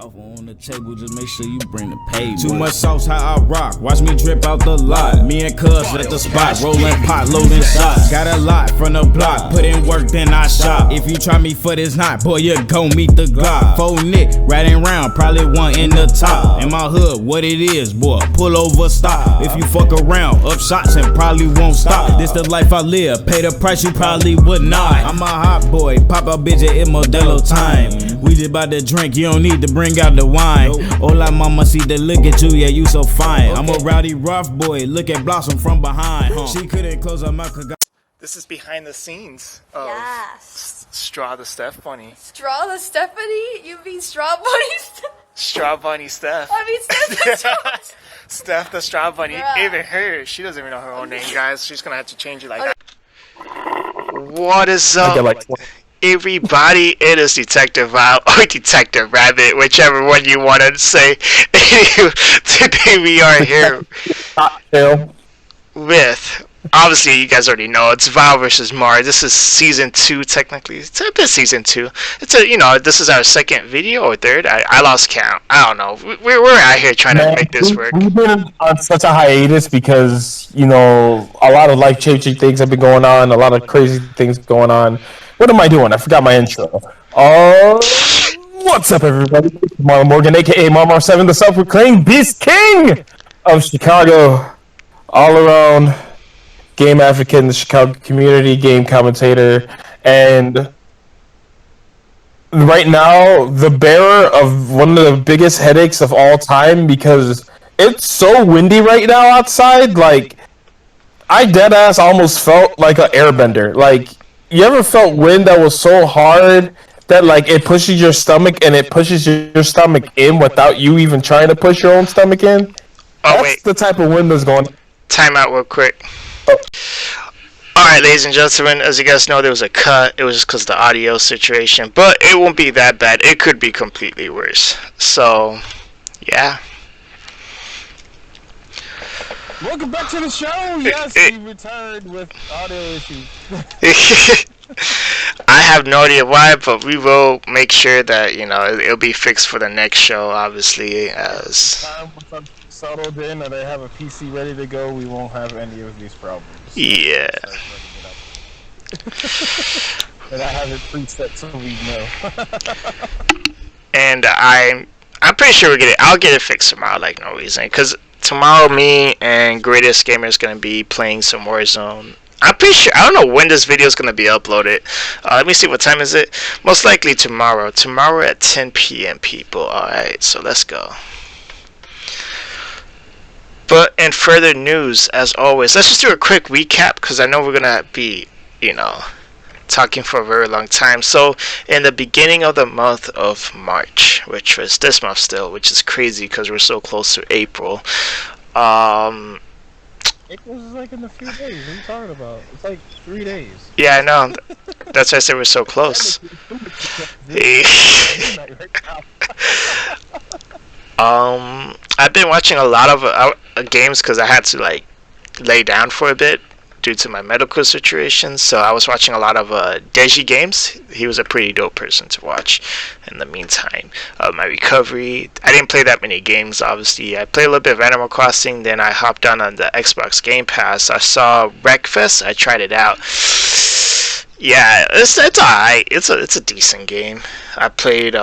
Offer on the table, just make sure you bring the pay. Too much sauce, how I rock. Watch me drip out the lot. Me and Cuz at the spot, rolling pot, loading shots. Got a lot from the block, put in work, then I shop. If you try me for this night, boy, you gon' meet the Glock. Full Nick, riding round, probably one in the top. In my hood, what it is, boy, pull over, stop. If you fuck around, up shots and probably won't stop. This the life I live, pay the price you probably would not. I'm a hot boy, pop a bitch at Modelo time. We just about to drink, you don't need to bring out the wine. Hola mama, see the look at you, yeah, you so fine. I'm a rowdy rough boy, look at Blossom from behind. She couldn't close her mouth. This is behind the scenes of Straw the Steph Bunny. Straw the Stephanie? You mean Straw Bunny? Straw Bunny Steph. I mean Steph the Straw. Steph the Straw Bunny. Bruh. Even her, she doesn't even know her own name, guys. She's gonna have to change it like that. What is up, everybody? It is Detective Val or Detective Rabbit, whichever one you want to say. Today we are here with, obviously you guys already know, it's Val versus Mar. This is season 2 technically. It's a bit season 2. It's a, you know, this is our second video or third. I lost count. I don't know. We're out here trying to make this work. We've been on such a hiatus because, you know, a lot of life-changing things have been going on, a lot of crazy things going on. What am I doing? I forgot my intro. What's up, everybody? Marlon Morgan, a.k.a. Marmar7, the self-proclaimed Beast King of Chicago. All around game advocate in the Chicago community, game commentator, and right now the bearer of one of the biggest headaches of all time because it's so windy right now outside. Like, I deadass almost felt like an airbender. Like, you ever felt wind that was so hard that like it pushes your stomach and it pushes your stomach in without you even trying to push your own stomach in? Oh, That's wait. the type of wind that's going. Time out real quick. Oh. Alright, ladies and gentlemen, as you guys know, there was a cut. It was just because of the audio situation, but it won't be that bad. It could be completely worse. So, yeah. Welcome back to the show. Yes, we returned with audio issues. I have no idea why, but we will make sure that, you know, it'll be fixed for the next show, obviously, as... Settled in and they have a PC ready to go, we won't have any of these problems. Yeah. And I have it preset so we know. And I'm pretty sure I'll get it fixed tomorrow, like no reason, because tomorrow me and Greatest Gamer is going to be playing some Warzone. I'm pretty sure, I don't know when this video is going to be uploaded. Let me see, what time is it? Most likely tomorrow. Tomorrow at 10 p.m. people. Alright, so let's go. But in further news, as always, let's just do a quick recap because I know we're going to be, you know, talking for a very long time. So, in the beginning of the month of March, which was this month still, which is crazy because we're so close to April. It was like in a few days. What are you talking about? It's like 3 days. Yeah, I know. That's why I said we're so close. I've been watching a lot of games because I had to like lay down for a bit due to my medical situation. So I was watching a lot of Deji games. He was a pretty dope person to watch. In the meantime, my recovery. I didn't play that many games. Obviously, I played a little bit of Animal Crossing. Then I hopped on the Xbox Game Pass. I saw Wreckfest. I tried it out. Yeah, it's alright. It's a decent game. I played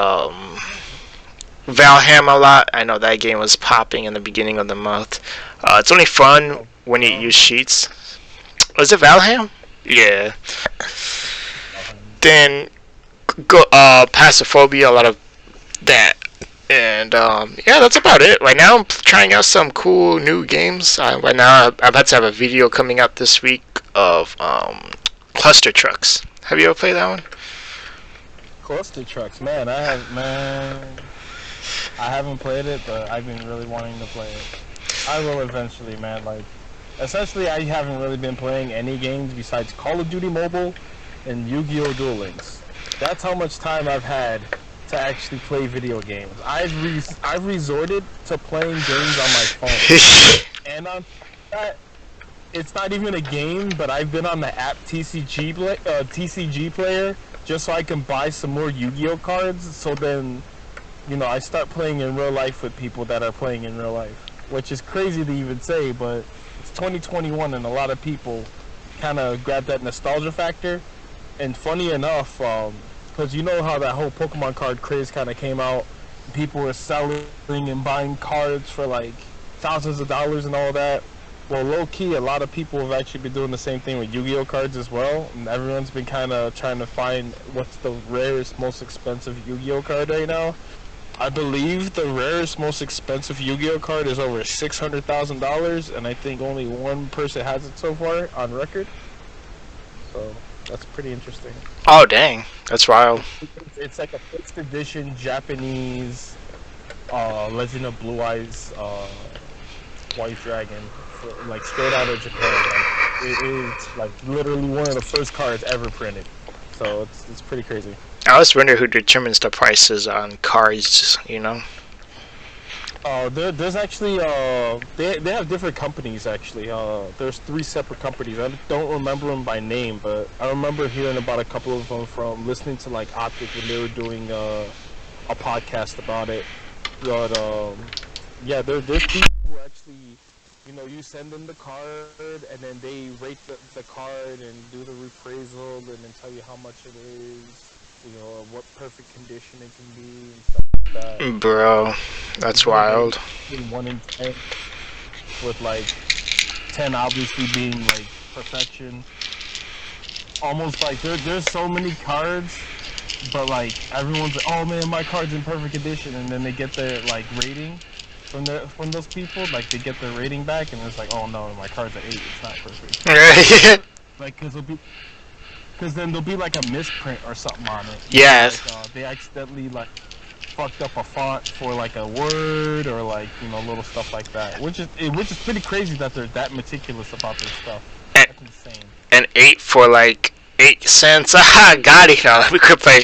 Valheim a lot. I know that game was popping in the beginning of the month. It's only fun when you use sheets. Was it Valheim? Yeah. Then go Passophobia, a lot of that. And yeah, that's about it. Right now I'm trying out some cool new games. Right now I'm about to have a video coming out this week of Cluster Trucks. Have you ever played that one? Cluster Trucks, man. I haven't played it, but I've been really wanting to play it. I will eventually, man. Like, essentially, I haven't really been playing any games besides Call of Duty Mobile and Yu-Gi-Oh! Duel Links. That's how much time I've had to actually play video games. I've resorted to playing games on my phone. And on that, it's not even a game, but I've been on the app TCG Player just so I can buy some more Yu-Gi-Oh! Cards, so then I start playing in real life with people that are playing in real life, which is crazy to even say, but it's 2021 and a lot of people kind of grab that nostalgia factor. And funny enough, because you know how that whole Pokemon card craze kind of came out, people were selling and buying cards for like thousands of dollars and all that. Well, low-key, a lot of people have actually been doing the same thing with Yu-Gi-Oh cards as well, and everyone's been kind of trying to find what's the rarest, most expensive Yu-Gi-Oh card right now. I believe the rarest, most expensive Yu-Gi-Oh card is over $600,000, and I think only one person has it so far on record. So that's pretty interesting. Oh dang, that's wild. It's like a first edition Japanese Legend of Blue Eyes White Dragon, like straight out of Japan. Like, it is like literally one of the first cards ever printed. So it's pretty crazy. I always wonder who determines the prices on cards, There's actually they have different companies actually. There's 3 separate companies. I don't remember them by name, but I remember hearing about a couple of them from listening to like Optic when they were doing a podcast about it. But yeah, there's people who actually, you send them the card and then they rate the card and do the reappraisal and then tell you how much it is, what perfect condition it can be and stuff like that. Bro, that's wild. 1 in 10, with like 10 obviously being like perfection. Almost like there's so many cards, but like everyone's like, oh man, my card's in perfect condition, and then they get their like rating from those people, like they get their rating back, and it's like, oh no, my card's an 8, it's not perfect. Like, because then there'll be like a misprint or something on it. Yes. Like, they accidentally like fucked up a font for like a word or like little stuff like that, which is pretty crazy that they're that meticulous about their stuff. That's insane. And 8 for like 8 cents. Aha, got it. Now we could play.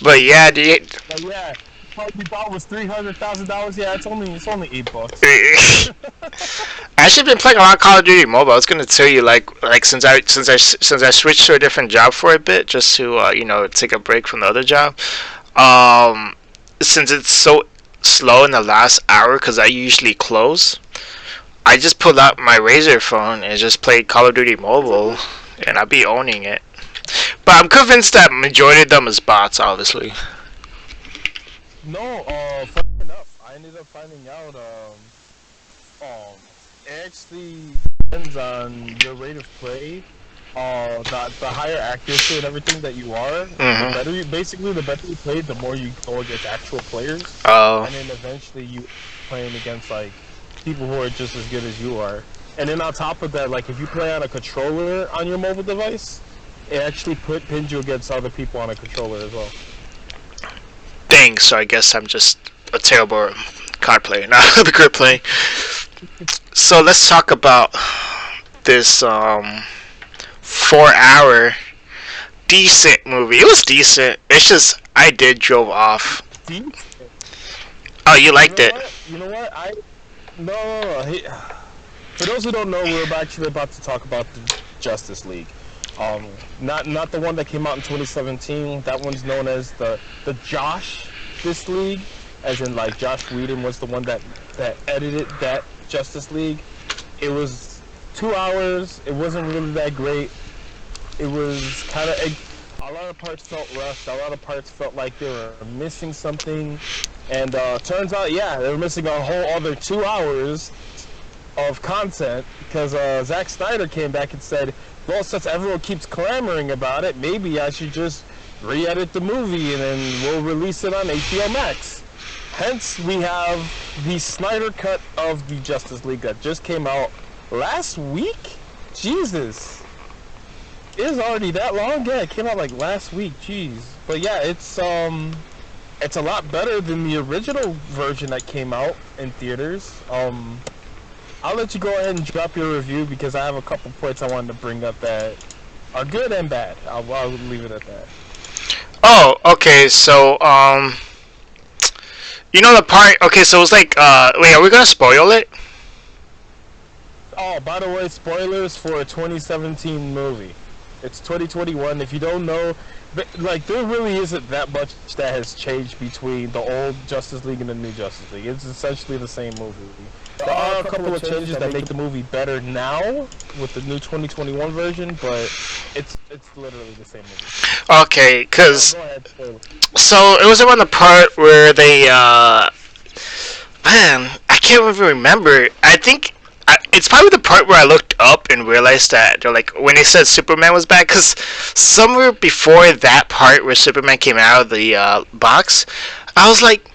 But yeah, dude. But yeah, what we thought was $300,000. Yeah, it's only $8. I actually been playing a lot of Call of Duty Mobile. I was gonna tell you like since I switched to a different job for a bit, just to take a break from the other job. Since it's so slow in the last hour, because I usually close, I just pulled out my Razer phone and just played Call of Duty Mobile, and I'll be owning it. But I'm convinced that majority of them is bots, obviously. No, funny enough, I ended up finding out, it actually depends on your rate of play, the higher accuracy and everything that you are. Mm-hmm. The better you play, the more you go against actual players. Oh. And then eventually you playing against, like, people who are just as good as you are. And then on top of that, like, if you play on a controller on your mobile device, it actually pins you against other people on a controller as well. Dang, so I guess I'm just a terrible card player, not a good player. So let's talk about this 4-hour decent movie. It was decent. It's just I did drove off. Decent? Oh, you liked it? You know what? No. For those who don't know, we're actually about to talk about the Justice League. Not the one that came out in 2017. That one's known as the This League, as in like Josh Whedon was the one that edited that Justice League. It was 2 hours. It wasn't really that great. It was kind of a lot of parts felt rushed. A lot of parts felt like they were missing something. And turns out, yeah, they were missing a whole other 2 hours of content because Zack Snyder came back and said, well, since everyone keeps clamoring about it, maybe I should just re-edit the movie and then we'll release it on HBO Max. Hence, we have the Snyder Cut of the Justice League that just came out last week? Jesus. It is already that long? Yeah, it came out like last week, jeez. But yeah, it's a lot better than the original version that came out in theaters. I'll let you go ahead and drop your review because I have a couple points I wanted to bring up that are good and bad. I'll leave it at that. Oh, okay, so, you know the part, okay, so it was like, wait, are we gonna spoil it? Oh, by the way, spoilers for a 2017 movie. It's 2021. If you don't know, like there really isn't that much that has changed between the old Justice League and the new Justice League. It's essentially the same movie. There are a couple of changes that make the movie better now with the new 2021 version, but it's literally the same movie. Okay, because Go ahead, spoil it. so it was around the part where they man, I can't even remember. I think it's probably the part where I looked up and realized that they're like when they said Superman was back, because somewhere before that part where Superman came out of the box, I was like,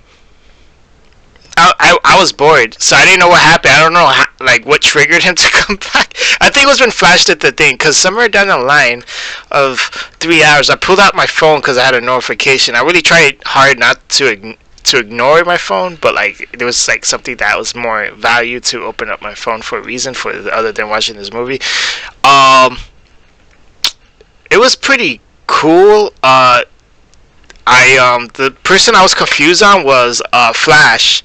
I was bored, so I didn't know what happened. I don't know like what triggered him to come back. I think it was when Flash did the thing, because somewhere down the line of 3 hours, I pulled out my phone because I had a notification. I really tried hard not to ignore my phone, but like there was like something that was more value to open up my phone for a reason for other than watching this movie. It was pretty cool. The person I was confused on was Flash.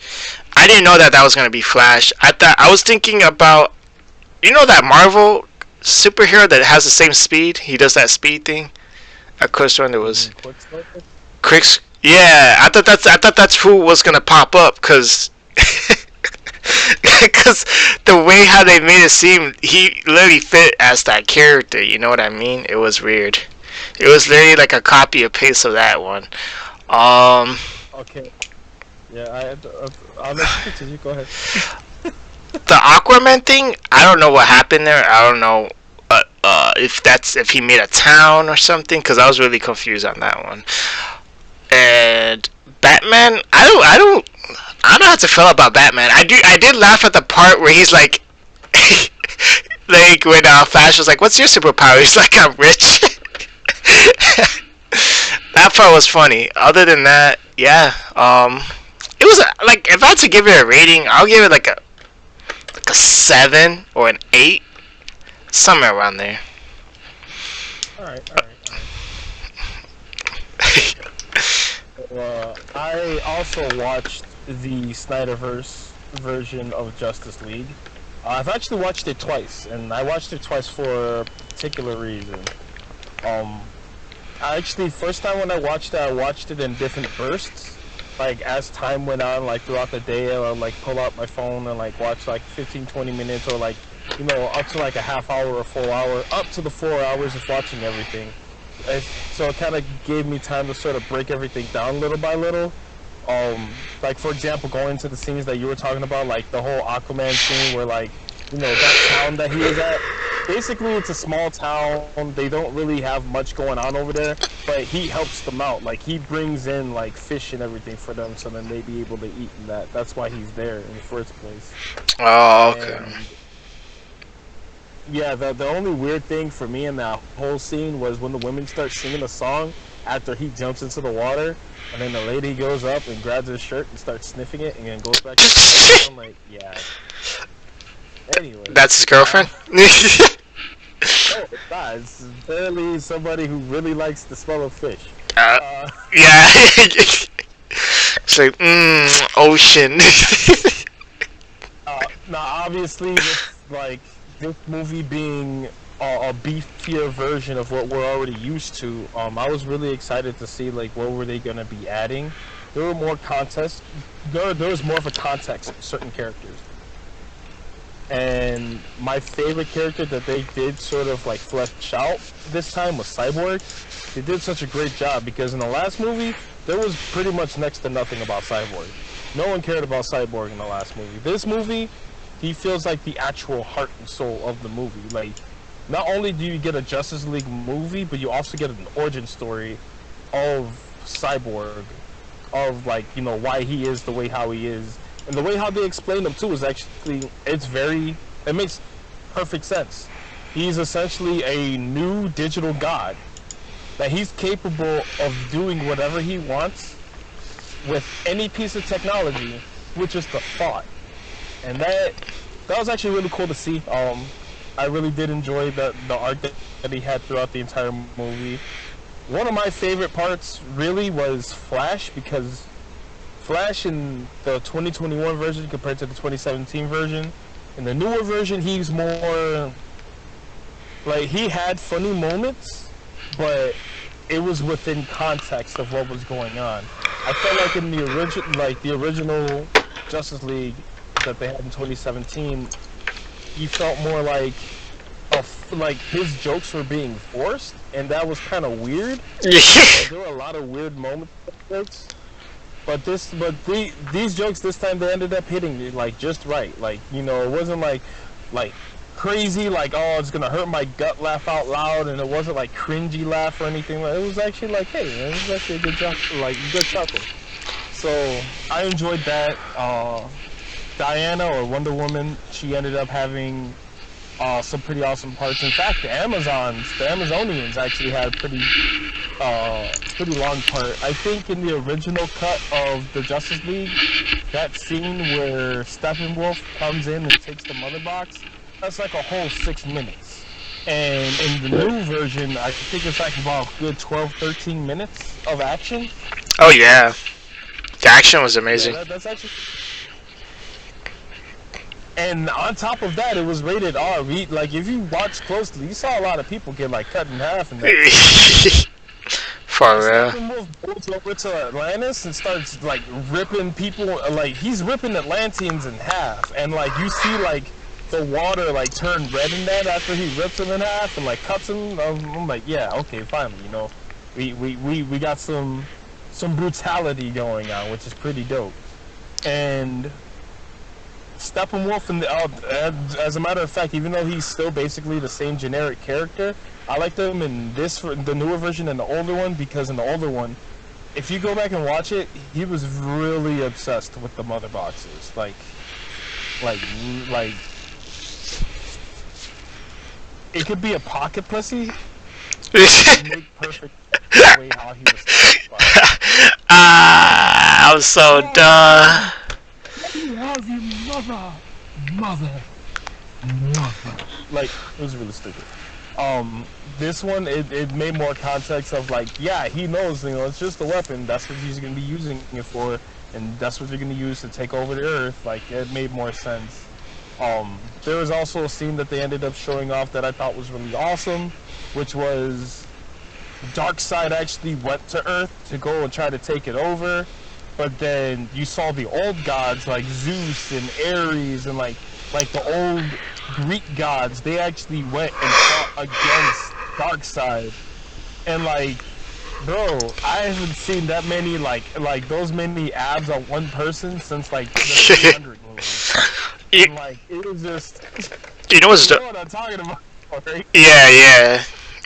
I didn't know that was gonna be Flash. I was thinking about, you know, that Marvel superhero that has the same speed. He does that speed thing. Of course, when there was Chris. Yeah, I thought that's who was gonna pop up, cause the way how they made it seem, he literally fit as that character. You know what I mean? It was weird. It was literally like a copy and paste of that one. Okay. Yeah, I'll let you continue. Go ahead. The Aquaman thing, I don't know what happened there. I don't know if he made a town or something, because I was really confused on that one. And Batman, I don't know how to feel about Batman. I did laugh at the part where he's like, like when Flash was like, "What's your superpower?" He's like, "I'm rich." That part was funny. Other than that, yeah, it was like, if I had to give it a rating, I'll give it like a 7 or an 8, somewhere around there. All right. I also watched the Snyderverse version of Justice League. I've actually watched it twice, and I watched it twice for a particular reason. First time when I watched it in different bursts. Like, as time went on, like, throughout the day, I would, like, pull out my phone and, like, watch, like, 15-20 minutes, or, like, you know, up to, like, a half hour or full hour, up to the 4 hours of watching everything. So it kind of gave me time to sort of break everything down little by little. Like, for example, going into the scenes that you were talking about, like the whole Aquaman scene where, like, you know, that town that he was at, basically it's a small town. They don't really have much going on over there, but he helps them out. Like, he brings in, like, fish and everything for them, so then they be able to eat and that. That's why he's there in the first place. Oh, okay. And yeah, the only weird thing for me in that whole scene was when the women start singing a song after he jumps into the water, and then the lady goes up and grabs his shirt and starts sniffing it, and then goes back to the I'm like, yeah. Anyway. That's his girlfriend? No, it's not. It's barely somebody who really likes the smell of fish. Yeah. It's like, ocean. Now, obviously, with, like, this movie being a beefier version of what we're already used to, I was really excited to see, like, what were they going to be adding. There were more context. There was more of a context for certain characters. And my favorite character that they did sort of, like, flesh out this time was Cyborg. They did such a great job, because in the last movie, there was pretty much next to nothing about Cyborg. No one cared about Cyborg in the last movie. This movie, he feels like the actual heart and soul of the movie. Like, not only do you get a Justice League movie, but you also get an origin story of Cyborg, of, like, you know, why he is the way how he is. And the way how they explain him too is actually, it makes perfect sense. He's essentially a new digital god, that he's capable of doing whatever he wants with any piece of technology, which is the thought. And that was actually really cool to see. I really did enjoy the art that he had throughout the entire movie. One of my favorite parts really was Flash, because Flash in the 2021 version compared to the 2017 version, in the newer version, he's more, like, he had funny moments, but it was within context of what was going on. I felt like in the original Justice League that they had in 2017, you felt more like like his jokes were being forced, and that was kind of weird. Like, there were a lot of weird moments with jokes, but these jokes this time they ended up hitting me like just right. Like, you know, it wasn't like crazy, like, oh, it's gonna hurt my gut laugh out loud, and it wasn't like cringy laugh or anything. It was actually like, hey, man, this is actually a good job, like good chuckle. So I enjoyed that. Diana, or Wonder Woman, she ended up having some pretty awesome parts. In fact, the Amazonians actually had a pretty long part. I think in the original cut of the Justice League, that scene where Steppenwolf comes in and takes the mother box, that's like a whole 6 minutes. And in the new version, I think it's like about a good 12-13 minutes of action. Oh yeah, the action was amazing. Yeah, that's actually. And on top of that, it was rated R. Like, if you watch closely, you saw a lot of people get like cut in half. And for real. Steppenwolf goes over to Atlantis and starts like ripping people. Like, he's ripping Atlanteans in half, and like you see like the water like turn red in that after he rips them in half and like cuts them. I'm like, yeah, okay, finally, you know, we got some brutality going on, which is pretty dope. And Steppenwolf, as a matter of fact, even though he's still basically the same generic character, I like him in the newer version and the older one, because in the older one, if you go back and watch it, he was really obsessed with the mother boxes. Like it could be a pocket pussy. Make perfect the way how he was. I'm so done. Love you, mother. Like, it was really stupid. This one, it made more context of like, yeah, he knows, you know, it's just a weapon. That's what he's gonna be using it for, and that's what you're gonna use to take over the Earth. Like, it made more sense. There was also a scene that they ended up showing off that I thought was really awesome, which was Darkseid actually went to Earth to go and try to take it over. But then you saw the old gods like Zeus and Ares and like the old Greek gods. They actually went and fought against Darkseid. And like, bro, I haven't seen that many like those many abs on one person since like the 300 movies. And, like, it was just. You know what's what I'm talking about, right? Yeah.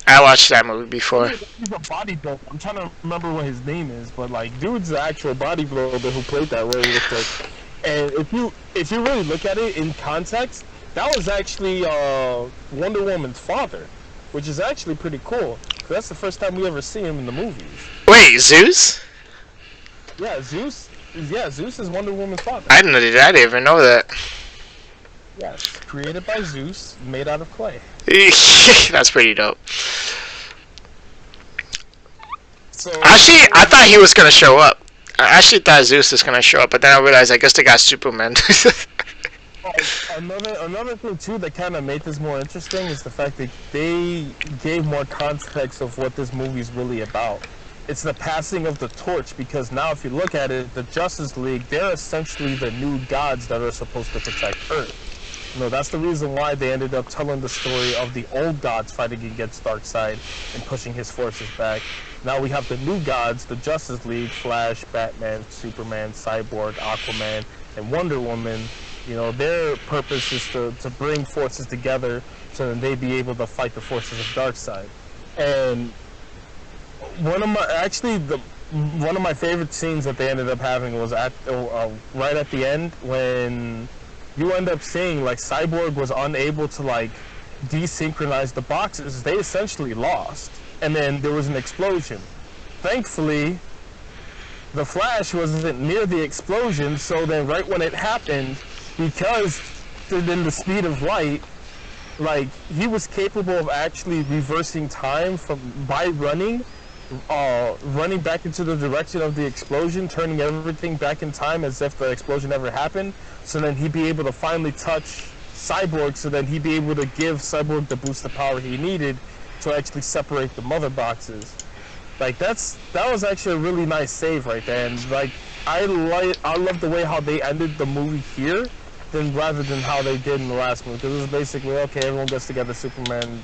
I watched that movie before. He's a bodybuilder. I'm trying to remember what his name is, but like, dude's the actual bodybuilder who played that role. And if you really look at it in context, that was actually Wonder Woman's father, which is actually pretty cool. That's the first time we ever see him in the movies. Wait, Zeus? Yeah, Zeus. Yeah, Zeus is Wonder Woman's father. I didn't even know that. Yes, created by Zeus, made out of clay. That's pretty dope. So, actually, I thought he was gonna show up. I actually thought Zeus was gonna show up, but then I realized I guess they got Superman. Another thing too that kind of made this more interesting is the fact that they gave more context of what this movie is really about. It's the passing of the torch, because now if you look at it, the Justice League, they're essentially the new gods that are supposed to protect Earth. You know, that's the reason why they ended up telling the story of the old gods fighting against Darkseid and pushing his forces back. Now we have the new gods, the Justice League, Flash, Batman, Superman, Cyborg, Aquaman, and Wonder Woman. You know, their purpose is to bring forces together so that they be able to fight the forces of Darkseid. And one of my favorite scenes that they ended up having was at right at the end, when you end up seeing like Cyborg was unable to like desynchronize the boxes. They essentially lost, and then there was an explosion. Thankfully, the Flash wasn't near the explosion, so then right when it happened, because in the speed of light, like, he was capable of actually reversing time by running back into the direction of the explosion, turning everything back in time as if the explosion never happened, so then he'd be able to finally touch Cyborg, so then he'd be able to give Cyborg the boost of power he needed to actually separate the mother boxes. Like that was actually a really nice save right there, and like I love the way how they ended the movie here, rather than how they did in the last movie. Because it was basically okay, everyone gets together, Superman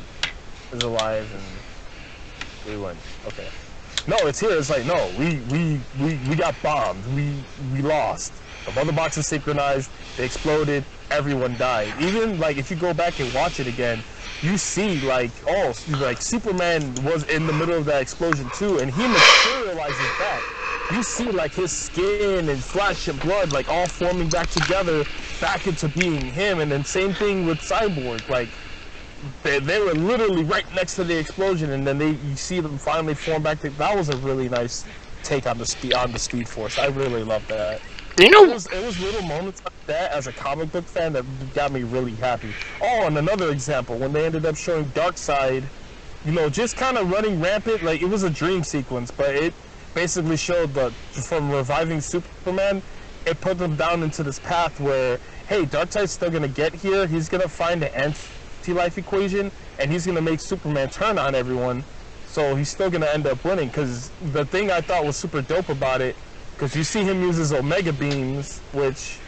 is alive, and we win. Okay. No, it's here. It's like no, we got bombed. We lost. The mother boxes synchronized. They exploded. Everyone died. Even like if you go back and watch it again, you see like Superman was in the middle of that explosion too, and he materializes back. You see like his skin and flesh and blood like all forming back together, back into being him. And then same thing with Cyborg. Like they were literally right next to the explosion, and then you see them finally form back. That was a really nice take on the Speed Force. I really loved that. You know, it was little moments like that as a comic book fan that got me really happy. Oh, and another example, when they ended up showing Darkseid, just kind of running rampant, like it was a dream sequence, but it basically showed from reviving Superman, it put them down into this path where, hey, Darkseid's still gonna get here, he's gonna find the anti-life equation, and he's gonna make Superman turn on everyone, so he's still gonna end up winning. Because the thing I thought was super dope about it, because you see him use his Omega beams, which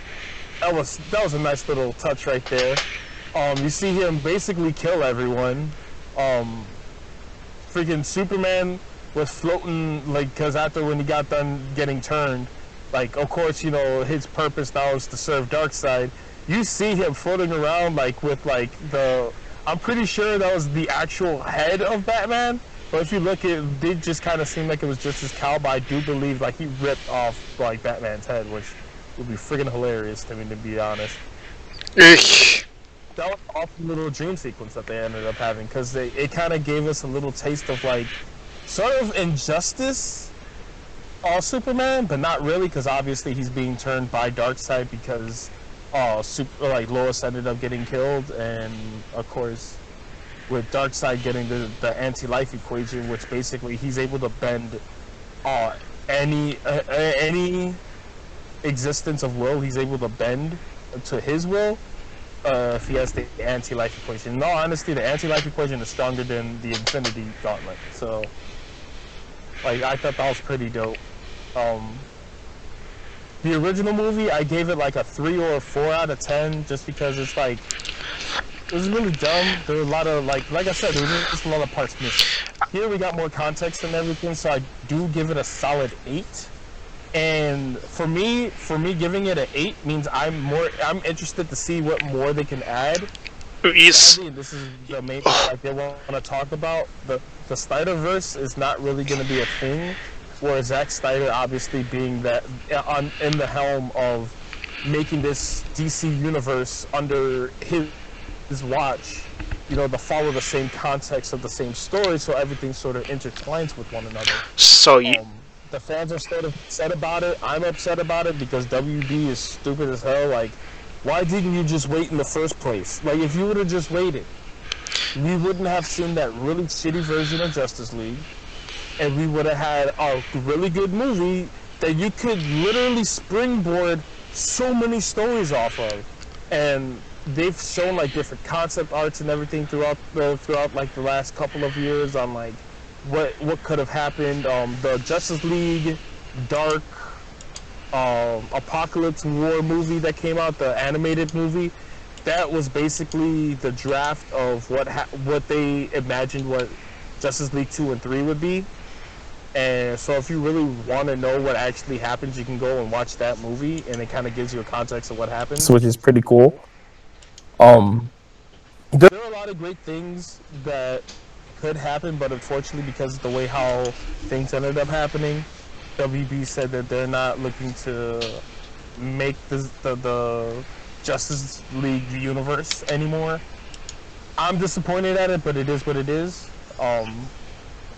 that was a nice little touch right there. You see him basically kill everyone. Freaking Superman was floating, like, because after when he got done getting turned, like, of course, his purpose now is to serve Darkseid. You see him floating around, like, with, like, I'm pretty sure that was the actual head of Batman. But if you look, it did just kind of seem like it was just his cowl, but I do believe, like, he ripped off, like, Batman's head, which would be friggin' hilarious to me, to be honest. That was an awesome little dream sequence that they ended up having, because it kind of gave us a little taste of, like, sort of Injustice Superman, but not really, because obviously he's being turned by Darkseid because Lois ended up getting killed, and, of course, with Darkseid getting the anti-life equation, which basically he's able to bend any existence of will, he's able to bend to his will if he has the anti-life equation. In all honesty, the anti-life equation is stronger than the Infinity Gauntlet. So, like, I thought that was pretty dope. The original movie, I gave it like a 3 or a 4 out of 10, just because it's like, it was really dumb. There were a lot of, like I said, there was just a lot of parts missing. Here we got more context and everything, so I do give it a solid 8. And for me giving it an 8 means I'm interested to see what more they can add. Sadly, this is the main thing I did want to talk about. The Snyderverse is not really going to be a thing, where Zack Snyder obviously being in the helm of making this DC universe under his watch, to follow the same context of the same story, so everything sort of intertwines with one another. So the fans are sort of upset about it. I'm upset about it because WB is stupid as hell. Like, why didn't you just wait in the first place? Like, if you would have just waited, we wouldn't have seen that really shitty version of Justice League, and we would have had a really good movie that you could literally springboard so many stories off of. And they've shown like different concept arts and everything throughout like the last couple of years on like what could have happened. The Justice League Dark Apocalypse War movie that came out, the animated movie, that was basically the draft of what they imagined what Justice League 2 and 3 would be. And so if you really want to know what actually happens, you can go and watch that movie, and it kind of gives you a context of what happens, which is pretty cool. There are a lot of great things that could happen, but unfortunately, because of the way how things ended up happening, WB said that they're not looking to make the Justice League universe anymore. I'm disappointed at it, but it is what it is.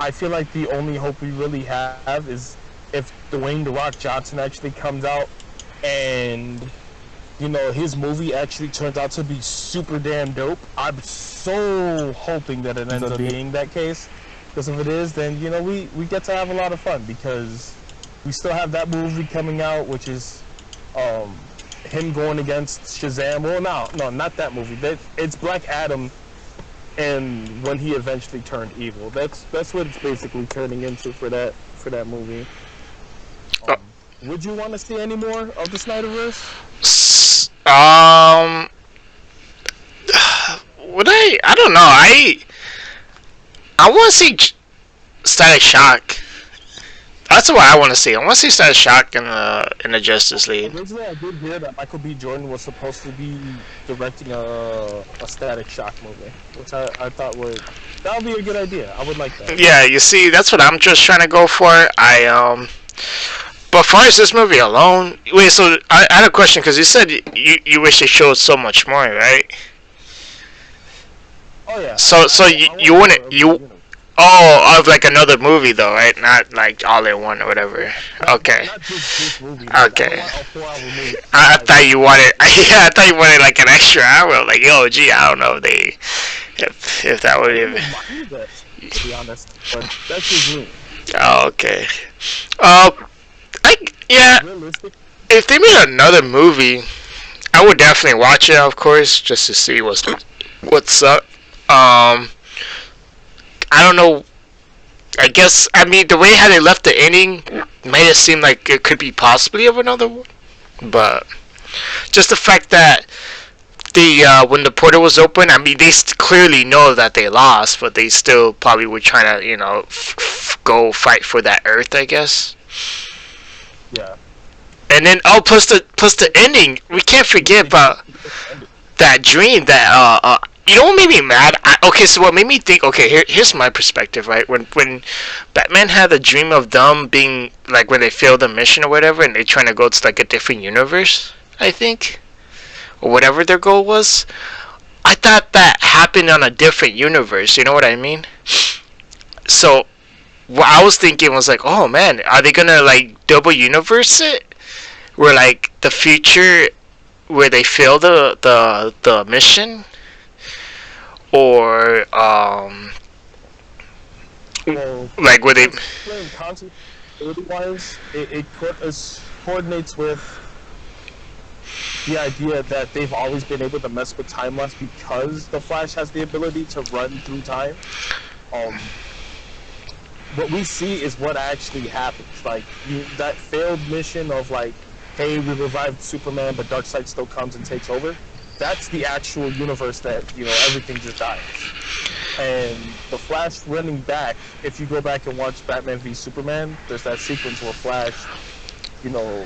I feel like the only hope we really have is if Dwayne "The Rock" Johnson actually comes out and, his movie actually turns out to be super damn dope. I'm so hoping that it ends up being that case. Because if it is, then, we get to have a lot of fun, because we still have that movie coming out, which is him going against Shazam. Well, no, not that movie. It's Black Adam and when he eventually turned evil. That's what it's basically turning into for that movie. Would you want to see any more of the Snyderverse? Would I? I don't know. I want to see Static Shock. That's what I want to see. I want to see Static Shock in the Justice League. Originally, I did hear that Michael B. Jordan was supposed to be directing a Static Shock movie, which I thought would be a good idea. I would like that. Yeah, you see, that's what I'm just trying to go for. But as far as this movie alone, wait. So I had a question because you said you wish they showed so much more, right? Oh yeah. So you wouldn't you. Oh, of like another movie though, right? Not like all in one or whatever. Okay. Not just this movie. Okay. I want a 4-hour movie. I thought you wanted. Yeah, I thought you wanted like an extra hour. Like, yo, gee, I don't know if that would even. To be honest, but that's just me. Oh, okay. Yeah. Realistic. If they made another movie, I would definitely watch it, of course, just to see what's up. I don't know. I guess the way how they left the ending made it seem like it could be possibly of another one, but just the fact that when the portal was open, they clearly know that they lost, but they still probably were trying to go fight for that Earth, I guess. Yeah. And then plus the ending, we can't forget about that dream that you know what made me mad? So what made me think? Okay, here's my perspective, right? When Batman had the dream of them being like when they failed the mission or whatever, and they're trying to go to like a different universe, I think, or whatever their goal was. I thought that happened on a different universe. You know what I mean? So what I was thinking was like, oh man, are they gonna like double universe it? Where like the future where they fail the mission, or like where they wise, it coordinates with the idea that they've always been able to mess with time lapse because the Flash has the ability to run through time. What we see is what actually happens. Like that failed mission of like, hey, we revived Superman, but Darkseid still comes and takes over. That's the actual universe that everything just dies. And the Flash running back. If you go back and watch Batman v Superman, there's that sequence where Flash,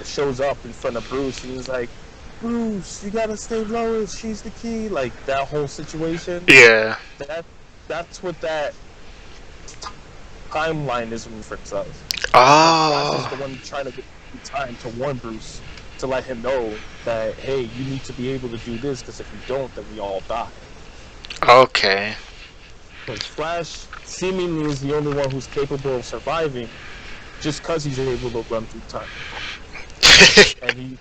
shows up in front of Bruce and he's like, Bruce, you gotta save Lois. She's the key. Like that whole situation. Yeah. That's what that timeline is referring to. Oh. Flash is the one trying to get time to warn Bruce, to let him know that, hey, you need to be able to do this, because if you don't, then we all die. Okay. Because Flash seemingly is the only one who's capable of surviving, just because he's able to run through time. And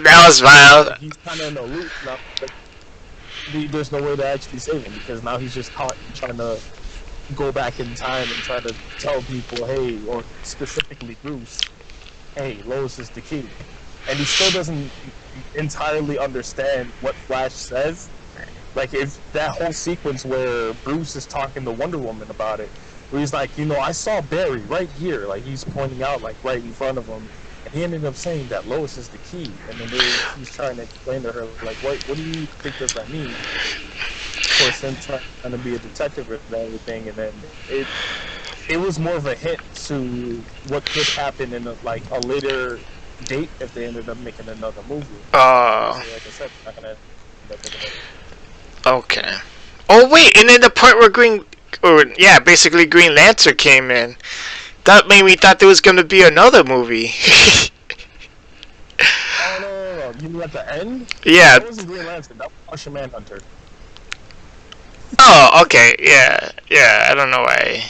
that was wild. He's kind of in a loop now. There's no way to actually save him, because now he's just caught trying to go back in time and try to tell people, hey, or specifically Bruce, hey, Lois is the key. And he still doesn't entirely understand what Flash says. Like, if that whole sequence where Bruce is talking to Wonder Woman about it, where he's like, I saw Barry right here, like he's pointing out like right in front of him, and he ended up saying that Lois is the key. And then he's trying to explain to her, like, what do you think does that mean? Of course, him trying to be a detective and everything, and then it was more of a hint to what could happen in a later date if they ended up making another movie. So, like I said, not gonna end up making it. Okay. Oh wait, and then the part where basically Green Lantern came in. That made me thought there was gonna be another movie. Oh no! You mean at the end? Yeah. That wasn't Green Lantern. That was Martian Manhunter. Oh, okay. Yeah. I don't know why.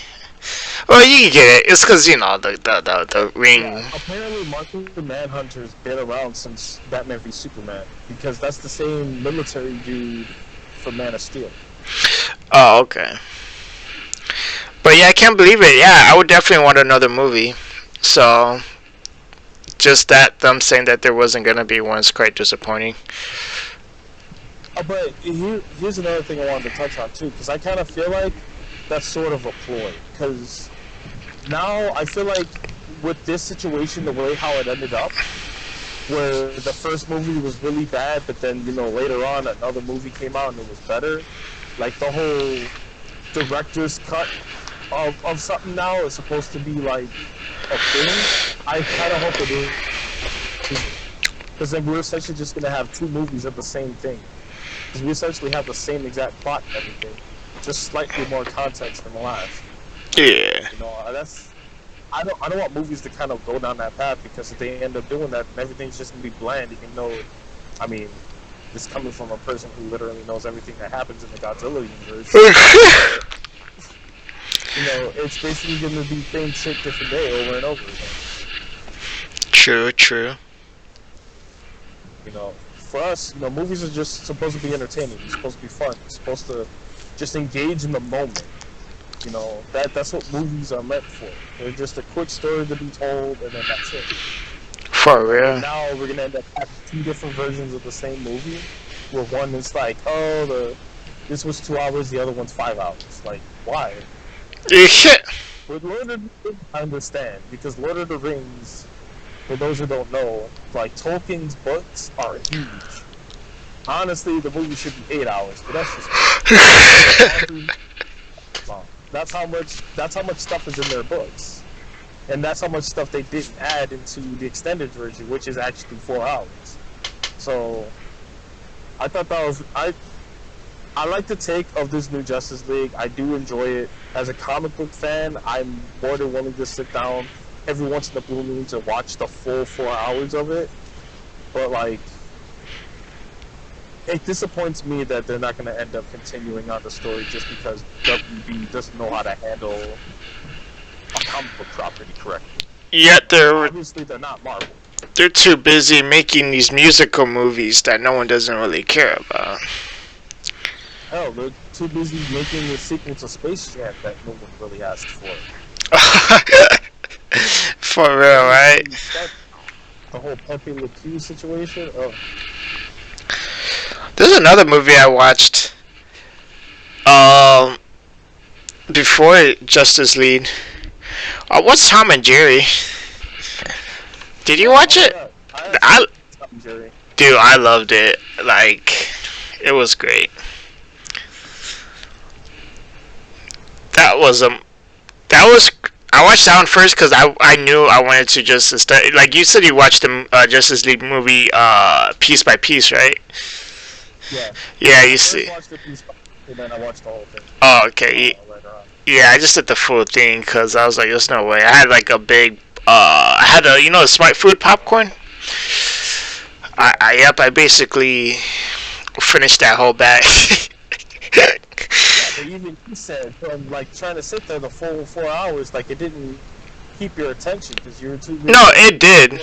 Well, you can get it. It's because the ring. Yeah, apparently, Martian Manhunter's been around since Batman v Superman, because that's the same military dude from Man of Steel. Oh, okay. But yeah, I can't believe it. Yeah, I would definitely want another movie. So, just that them saying that there wasn't gonna be one is quite disappointing. But here's another thing I wanted to touch on too, because I kind of feel like that's sort of a ploy. Because now I feel like with this situation, the way how it ended up, where the first movie was really bad, but then later on another movie came out and it was better. Like the whole director's cut of something now is supposed to be like a thing. I kind of hope it is, because then we're essentially just gonna have two movies of the same thing. Because we essentially have the same exact plot and everything, just slightly more context than the last. Yeah. I don't want movies to kind of go down that path, because if they end up doing that, then everything's just gonna be bland. Even though, I mean, this coming from a person who literally knows everything that happens in the Godzilla universe. It's basically gonna be same shit, different day, over and over again. True. For us, movies are just supposed to be entertaining. It's supposed to be fun. It's supposed to just engage in the moment. That's what movies are meant for. They're just a quick story to be told, and then that's it. For real. And now we're gonna end up having two different versions of the same movie, where one is like, this was 2 hours, the other one's 5 hours. Like, why? With Lord of the Rings, I understand, because Lord of the Rings, for those who don't know, like Tolkien's books are huge. Honestly, the movie should be 8 hours, but that's just that's how much stuff is in their books, and that's how much stuff they didn't add into the extended version, which is actually 4 hours. So I thought that was I like the take of this new Justice League. I do enjoy it. As a comic book fan, I'm more than willing to sit down every once in a blue moon to watch the full 4 hours of it. But like, it disappoints me that they're not going to end up continuing on the story just because WB doesn't know how to handle a comic book property correctly. Yet obviously they're not Marvel. They're too busy making these musical movies that no one doesn't really care about. Hell, they're too busy making a sequel to Space Jam that no one really asked for. For real, right? The whole Pepe Le Pew situation. Oh. There's another movie I watched before Justice League. What's Tom and Jerry? Did you watch it? Yeah. Dude, I loved it. Like, it was great. I watched that one first because I knew I wanted to just study. Like you said, you watched the Justice League movie piece by piece, right? Yeah. Yeah, you see. I watched the piece, and then I watched the whole thing. Oh, okay. Yeah, I just did the full thing because I was like, there's no way. I had like a big, I had a, Smart Food popcorn. I basically finished that whole bag. Yeah, but even you said, from like trying to sit there the full 4 hours, like it didn't keep your attention because you were too. No, it did.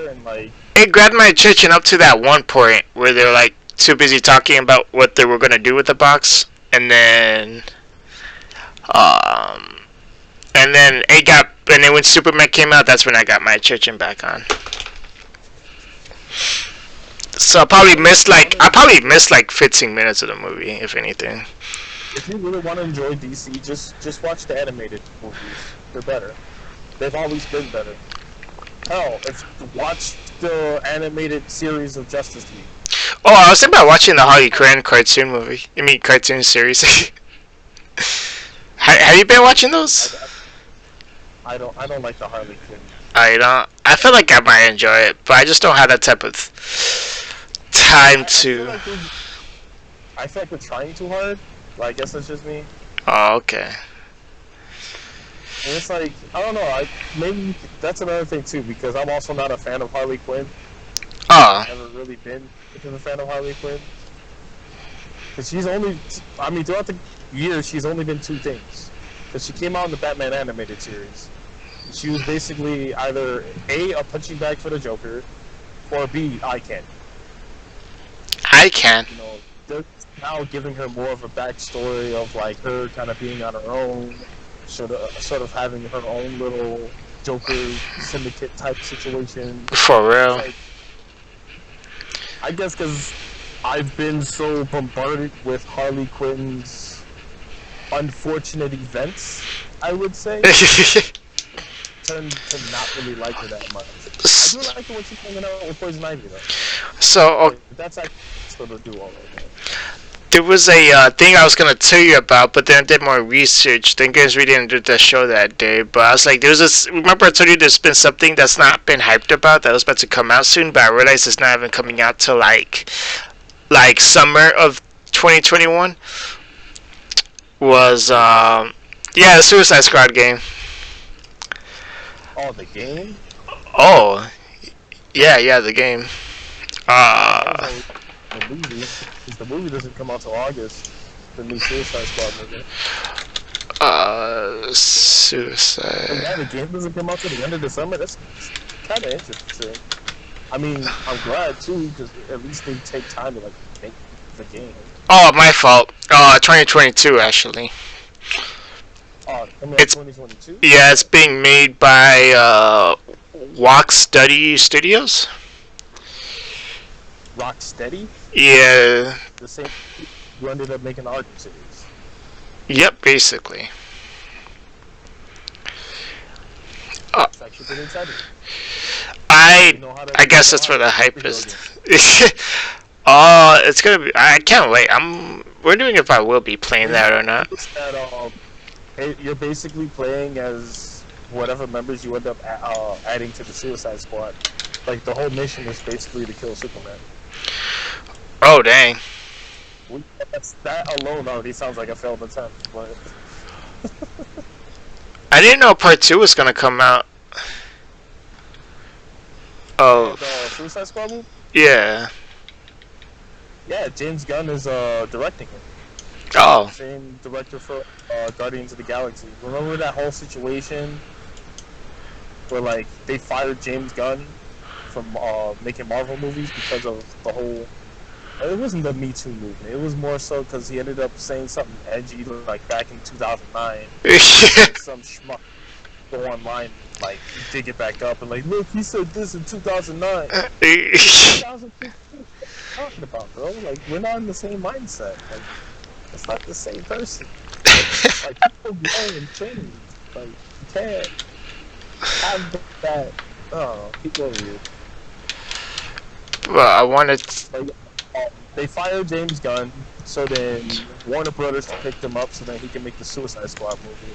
And, like, it grabbed my attention up to that one point where they're like too busy talking about what they were gonna do with the box, and then when Superman came out, that's when I got my attention back on. So I probably missed like 15 minutes of the movie, if anything. If you really want to enjoy DC, just watch the animated movies. They're better. They've always been better. Hell, watch the animated series of Justice League. Oh, I was thinking about watching the Harley Quinn cartoon movie. Cartoon series. Have you been watching those? I don't like the Harley Quinn. I feel like I might enjoy it, but I just don't have that type of time to. I feel like we're trying too hard. Well, I guess that's just me. Oh, okay. And it's like, I don't know, maybe that's another thing too, because I'm also not a fan of Harley Quinn. Oh. I've never really been a fan of Harley Quinn. Because she's only, throughout the years, she's only been two things. Because she came out in the Batman animated series. She was basically either A, punching bag for the Joker, or B, eye candy. Eye candy? They're now giving her more of a backstory of like her kind of being on her own, sort of having her own little Joker syndicate type situation. For real. Like, I guess because I've been so bombarded with Harley Quinn's unfortunate events, I would say, tend to not really like her that much. I do like her when she's hanging out with Poison Ivy, though. So, Like, that's actually still to do all right there. there was a thing I was gonna tell you about, but then I did more research. Thank goodness we didn't do the show that day. But I was like, there's this. Remember I told you there's been something that's not been hyped about that was about to come out soon, but I realized it's not even coming out till like summer of 2021. Was yeah, the Suicide Squad game. Oh, the game? Oh, yeah, the game. The movie, because the movie doesn't come out till August. The new Suicide Squad movie. Suicide. And yeah, the game doesn't come out till the end of December. That's kind of interesting. I mean, I'm glad too, because at least they take time to like make the game. Oh, my fault. 2022 actually. Oh, coming out It's- 2022. Yeah, it's being made by Rocksteady Studios. Rocksteady, Yeah. the same who ended up making the Arkham series. Yep, basically. It's actually pretty exciting. I You know how to I guess do that's where the art hype video is. games. It's gonna be. I can't wait. I'm wondering if I will be playing that or not. It's that, you're basically playing as whatever members you end up adding to the Suicide Squad. Like, the whole mission is basically to kill Superman. Oh dang. That alone already sounds like a failed attempt, but I didn't know part 2 was gonna come out. Oh the Suicide Squad movie? yeah. Yeah, James Gunn is directing it. Oh Same director for Guardians of the Galaxy. Remember that whole situation where, like, they fired James Gunn from making Marvel movies because of the whole... It wasn't the Me Too movement. It was more so because he ended up saying something edgy, like, back in 2009. Some schmuck go online, like, dig it back up and, like, look, he said this in 2009. 2015? What are you talking about, bro? Like, we're not in the same mindset. Like, it's not the same person. Like, people grow and change. Like, you can't have that. Oh, people are weird. Well, I wanted. Like, they fired James Gunn, so then Warner Brothers picked him up so that he can make the Suicide Squad movie.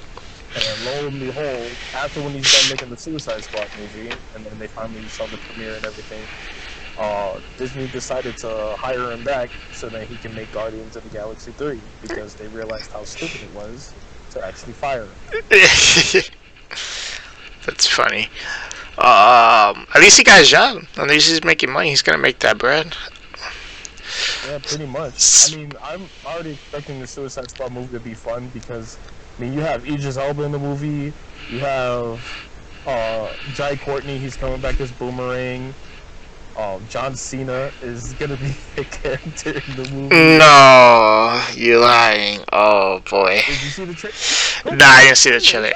And then lo and behold, after when he's done making the Suicide Squad movie, and then they finally saw the premiere and everything, Disney decided to hire him back so that he can make Guardians of the Galaxy 3, because they realized how stupid it was to actually fire him. That's funny. At least he got a job. At least he's making money. He's gonna make that bread. Yeah, pretty much. I mean, I'm already expecting the Suicide Squad movie to be fun because, I mean, you have Idris Elba in the movie, you have Jai Courtney, he's coming back as Boomerang. John Cena is gonna be a character in the movie. No, you're lying. Oh boy. Did you see the trailer? Nah, I didn't see the trailer.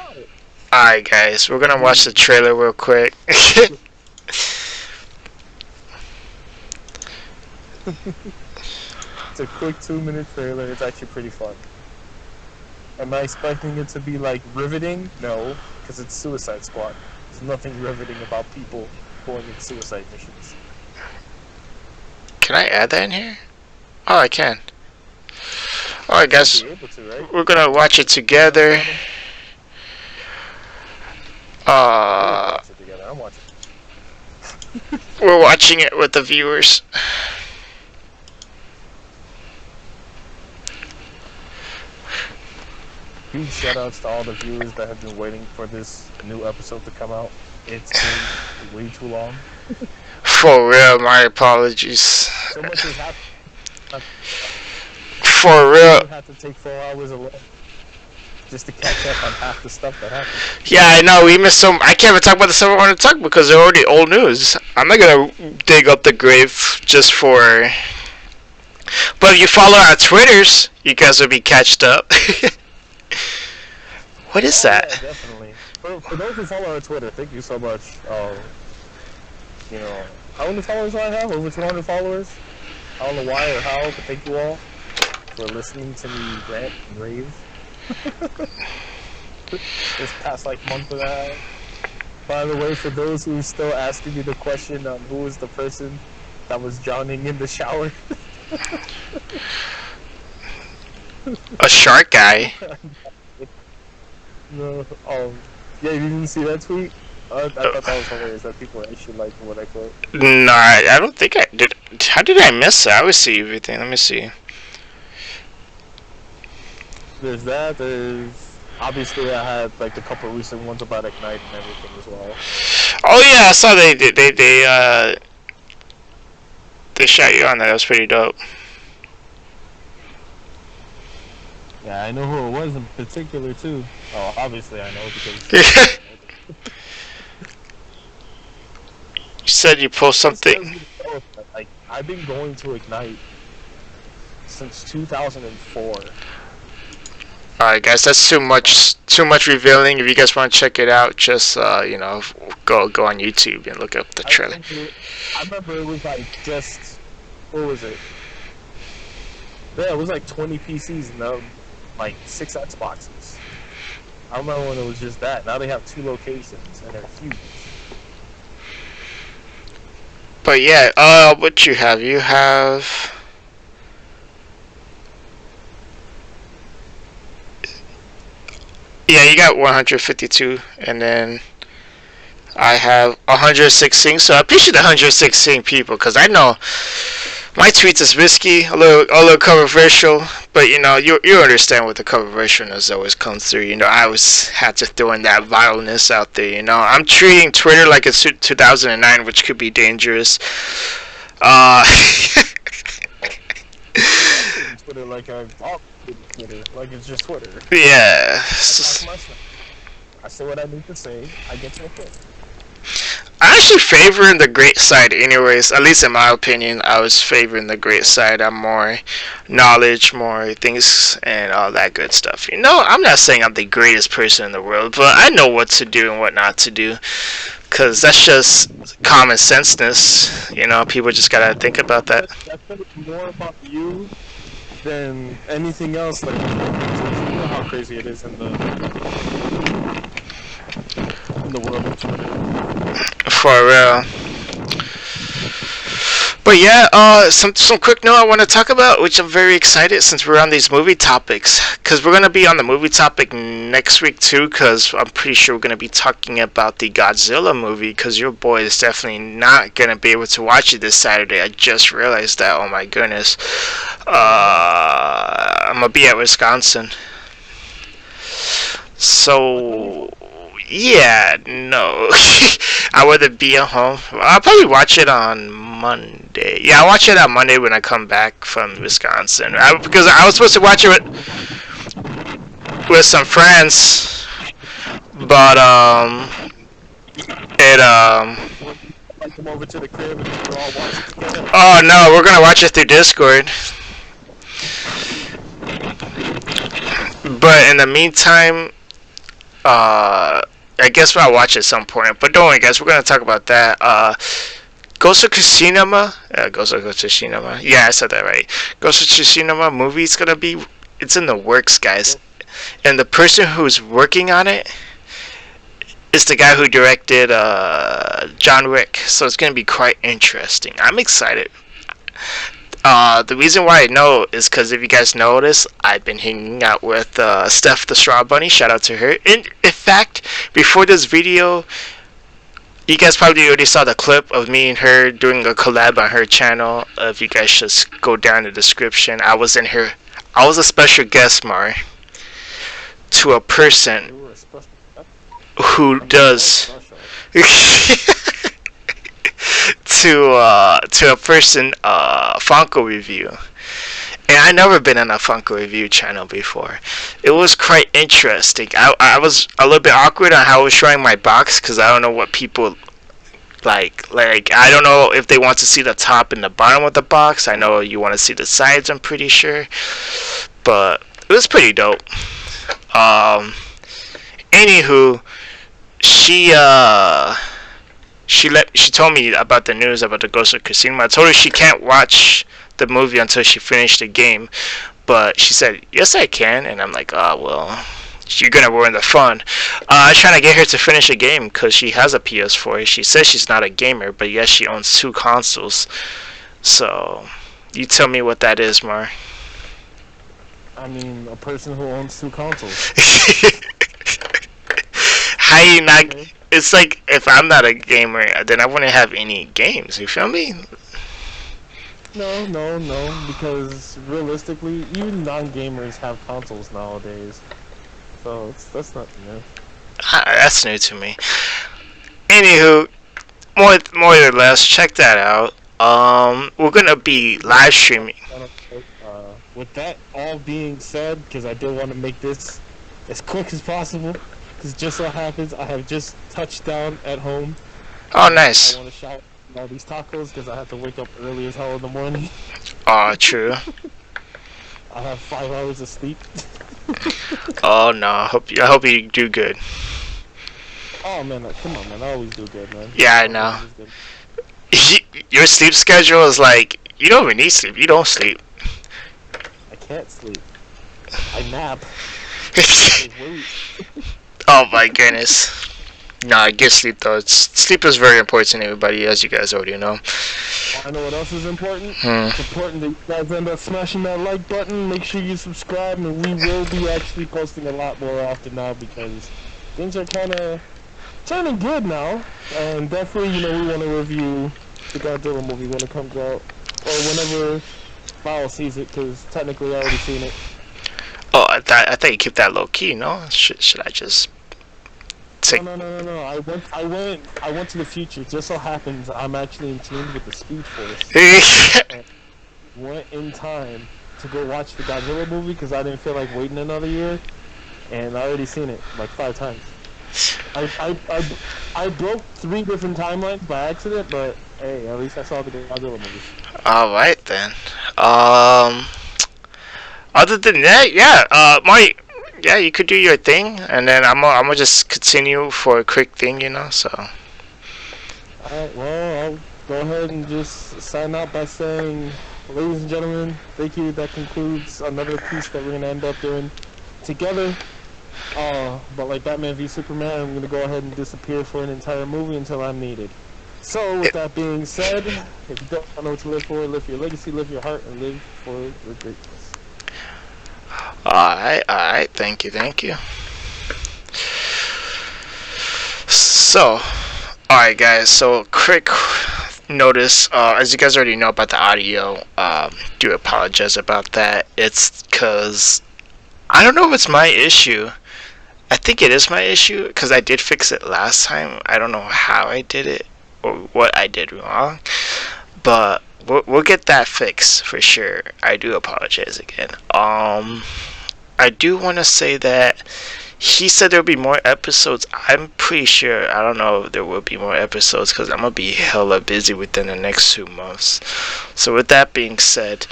Alright, guys, we're gonna watch the trailer real quick. It's a quick 2-minute trailer. It's actually pretty fun. Am I expecting it to be like riveting? No, because it's Suicide Squad. There's nothing riveting about people going in suicide missions. Can I add that in here? Oh, I can. Alright, guys, Be able to, right? we're gonna watch it together. Watch it together. I'm watching. We're watching it with the viewers. Huge shoutouts to all the viewers that have been waiting for this new episode to come out. It's been way too long. For real, my apologies. So much has happened. For real. You have to take 4 hours alone just to catch up on half the stuff that happened. Yeah, I know, we missed some. I can't even talk about the stuff I want to talk because they're already old news. I'm not gonna dig up the grave just for. But if you follow our Twitters, you guys will be catched up. What is that? Yeah, definitely. For those who follow our Twitter, thank you so much. You know, how many followers do I have? Over 200 followers? I don't know why or how, but thank you all for listening to me rant and rave this past like month and a half. By the way, for those who are still asking me the question on who was the person that was drowning in the shower, A shark guy. no, yeah, you didn't see that tweet? I thought that was hilarious that people actually liked what I put. No, I don't think I did. How did I miss it? I always see everything. Let me see. There's that. There's obviously I had like a couple recent ones about Ignite and everything as well. Oh yeah, I saw they shot you on that. That was pretty dope. Yeah, I know who it was in particular too. Oh, obviously I know because. You said you post something. Like I've been going to Ignite since 2004. Alright, guys, that's too much revealing. If you guys want to check it out, just you know, go on YouTube and look up the trailer. I remember it was like just what was it? Yeah, it was like 20 PCs and like 6 Xboxes. I remember when it was just that. Now they have 2 locations and they're huge. But yeah, what you have? You have. Yeah, you got 152, and then I have 116. So I appreciate the 116 people, because I know my tweets is risky, a little controversial, but you know, you understand what the controversialness always comes through. You know, I always had to throw in that vileness out there. You know, I'm treating Twitter like it's 2009, which could be dangerous. Twitter like Twitter like it's just Twitter. Yeah. I say what I need to say. I get to the point. I actually favoring the great side anyways, at least in my opinion. I was favoring the great side. I'm more knowledge, more things, and all that good stuff. You know, I'm not saying I'm the greatest person in the world, but I know what to do and what not to do, because that's just common senseness. You know, people just gotta think about that. That's more about you than anything else. Like, you know how crazy it is in the world of Twitter. For real. But yeah, some quick note I want to talk about, which I'm very excited since we're on these movie topics, because we're going to be on the movie topic next week too, because I'm pretty sure we're going to be talking about the Godzilla movie, because your boy is definitely not going to be able to watch it this Saturday. I just realized that. Oh my goodness. I'm going to be at Wisconsin. So yeah, no. I would be at home. I'll probably watch it on Monday. Yeah, I'll watch it on Monday when I come back from Wisconsin. Because I was supposed to watch it with some friends, but Like come over to the crib and we're all watching together. oh no, we're gonna watch it through Discord. But in the meantime, I guess I'll watch at some point. But don't worry, guys. We're gonna talk about that. Ghost of Tsushima. Ghost of Tsushima. Yeah, I said that right. Ghost of Tsushima movie is gonna be. It's in the works, guys. And the person who's working on it is the guy who directed John Wick. So it's gonna be quite interesting. I'm excited. The reason why I know is because if you guys notice, I've been hanging out with Steph the Straw Bunny. Shout out to her. In fact, before this video, you guys probably already saw the clip of me and her doing a collab on her channel. If you guys just go down in the description, I was in her. I was a special guest, Mar, to a person who does. to a person Funko review, and I never been on a Funko review channel before. It was quite interesting. I was a little bit awkward on how I was showing my box, because I don't know what people like I don't know if they want to see the top and the bottom of the box. I know you want to see the sides, I'm pretty sure, but it was pretty dope. Anywho, she told me about the news about the Ghost of Tsushima. I told her she can't watch the movie until she finished the game. But she said, yes, I can. And I'm like, oh, well, you're going to ruin the fun. I was trying to get her to finish a game because she has a PS4. She says she's not a gamer, but yes, she owns 2 consoles. So, you tell me what that is, Mar. I mean, a person who owns 2 consoles. How you not... It's like, if I'm not a gamer, then I wouldn't have any games. You feel me? No, because realistically, even non-gamers have consoles nowadays. So, that's not new. That's new to me. Anywho, more or less, check that out. We're gonna be live streaming. With that all being said, because I did want to make this as quick as possible, because just so happens I have just touched down at home. Oh, nice. I want to shout all these tacos because I have to wake up early as hell in the morning. Oh, true. I have 5 hours of sleep. Oh no, I hope you do good. Oh man, come on man, I always do good, man. Yeah, I know. Your sleep schedule is like, you don't even need sleep. You don't sleep. I can't sleep. I nap. I wait. Oh my goodness. Nah, get sleep though. Sleep is very important to everybody, as you guys already know. I know what else is important. It's important that you guys end up smashing that like button. Make sure you subscribe, and we will be actually posting a lot more often now because things are kind of turning good now. And definitely, we want to review the Godzilla movie when it comes out, or whenever Fowl sees it, because technically I already seen it. Oh, I thought you keep that low key. No, should I just? No. I went to the future. Just so happens I'm actually in tune with the Speed Force. And went in time to go watch the Godzilla movie because I didn't feel like waiting another year, and I already seen it like 5 times. I broke 3 different timelines by accident, but hey, at least I saw the Godzilla movie. All right then. Other than that, yeah, yeah, you could do your thing, and then I'm gonna just continue for a quick thing, so. Alright, well, I'll go ahead and just sign out by saying, ladies and gentlemen, thank you. That concludes another piece that we're gonna end up doing together. But like Batman v Superman, I'm gonna go ahead and disappear for an entire movie until I'm needed. So, with that being said, if you don't know what to live for, live for your legacy, live your heart, and live for your greatness. Alright, thank you. So, alright guys, so quick notice, as you guys already know about the audio, do apologize about that. It's because, I don't know if it's my issue. I think it is my issue, because I did fix it last time. I don't know how I did it, or what I did wrong, but we'll get that fixed for sure. I do apologize again. I do want to say that he said there'll be more episodes. I'm pretty sure. I don't know if there will be more episodes because I'm gonna be hella busy within the next 2 months. So with that being said,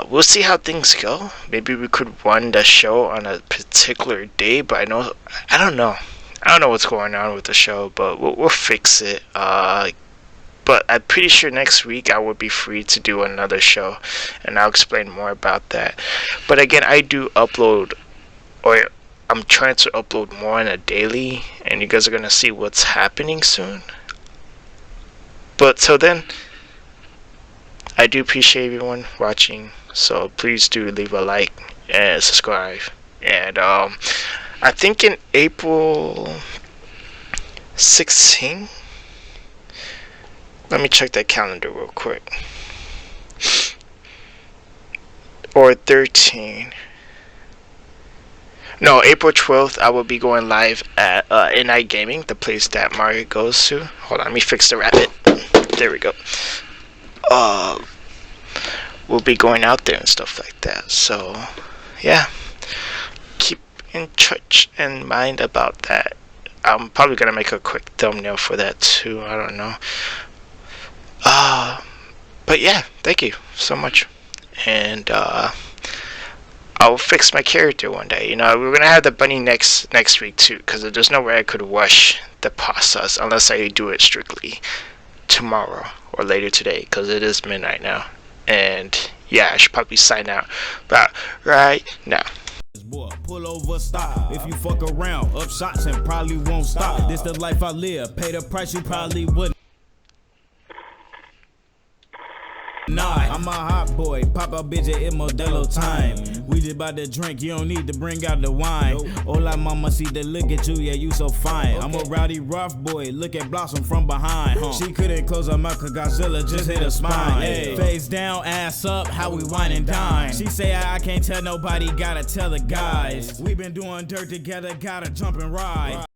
we'll see how things go. Maybe we could run the show on a particular day, but I don't know what's going on with the show, but we'll fix it. But I'm pretty sure next week I will be free to do another show, and I'll explain more about that. But again, I do upload, or I'm trying to upload more on a daily, and you guys are gonna see what's happening soon. But till then, I do appreciate everyone watching, so please do leave a like and subscribe. And I think in April 16. Let me check that calendar real quick. Or 13. No, April 12th, I will be going live at NI Gaming, the place that Mario goes to. Hold on, let me fix the rabbit. There we go. We'll be going out there and stuff like that. So, yeah. Keep in touch and mind about that. I'm probably going to make a quick thumbnail for that too. I don't know. But yeah, thank you so much. And I'll fix my character one day. We're gonna have the bunny next week too, because there's no way I could rush the process unless I do it strictly tomorrow or later today, because it is midnight now. And yeah, I should probably sign out about right now. Boy, pull over, stop. If you fuck around, up shots and probably won't stop. This the life I live. Pay the price you probably wouldn't. Nah, I'm a hot boy, pop out bitch at Modelo time. We just about to drink, you don't need to bring out the wine. Hola mama, see the look at you, yeah you so fine. I'm a rowdy rough boy, look at Blossom from behind. She couldn't close her mouth cause Godzilla just hit her spine. Face down, ass up, how we wine and dine. She say I can't tell nobody, gotta tell the guys. We been doing dirt together, gotta jump and ride.